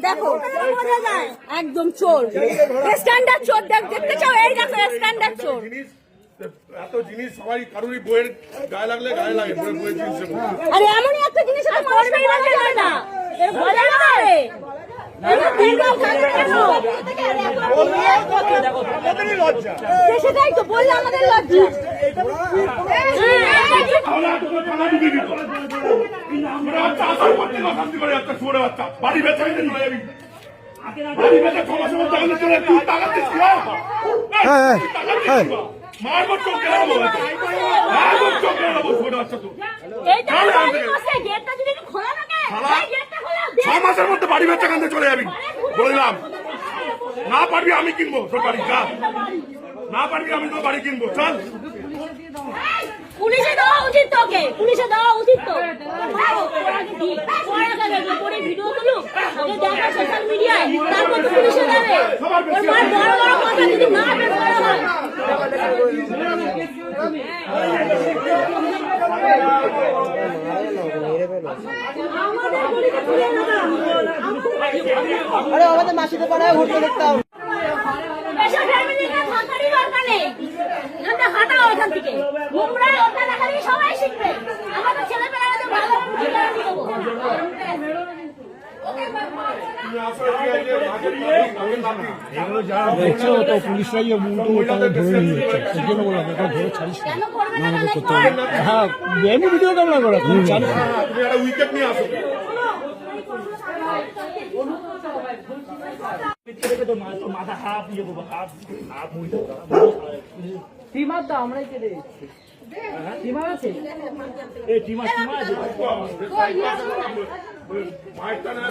দেখো বোঝা যায় একদম চোর, স্ট্যান্ডার্ড চোর। দেখতে চাও? এই দেখো স্ট্যান্ডার্ড চোর। এত জিনিস সবাই কারোরই বইয়ের গায়ে লাগলে গায়ে লাগে, বইয়ের জিনিস। আরে এমনই একটা জিনিস করবেই না, যায় না এর ভয় লাগে। সেটাই তো বললে আমাদের লজ্জা। বাড়ি বেচা মারবো চোখ ছ মাসের মধ্যে বাড়ি বেচা কান্দে চলে যাবি বললাম। না পারবি আমি কিনবো তোর বাড়ি, যা। না পারবি আমি তোর বাড়ি কিনবো, চল। পুলিশে দেওয়া উচিত, তোকে পুলিশে দেওয়া উচিত। তো ভিডিও তুলুক, দেখা সোশ্যাল মিডিয়ায়, তারপর তো পুলিশে দেবে। ওর মার বড় বড় কথা যদি না বের করা হয়। আরে আমাদের মাসিতে পাড়ায় ঘুরতে দেখতাম। এগুলো যারা দেখছে তো পুলিশরাই ধরে নিয়ে যাচ্ছে, সেই জন্য বললাম এটা ধরে ছাড়িস না, হ্যাঁ এমনি ভিডিও ক্যামেরা করা ছাড়িস না। তুমি একটা উইকেট নিয়ে আসো। মাথা হাফ ইয়ে করবো, হাফ টিমার তো আমরাই কেটে দিচ্ছি। টিমার আছে, এই টিমা আছে মাইকটা না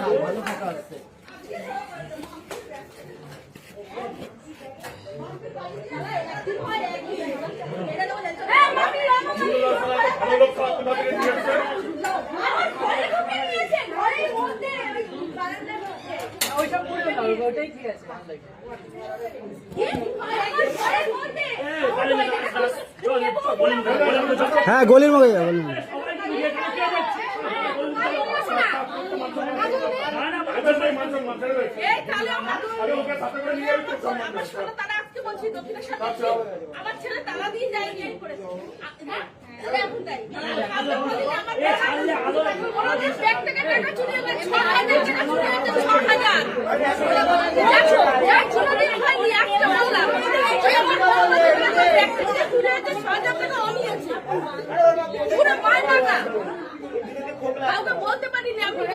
ওইটাই ঠিক আছে। হ্যাঁ গলির মধ্যে আমার ছেলে তালা দিয়ে যায়নি। বলতে পারিনি আমি।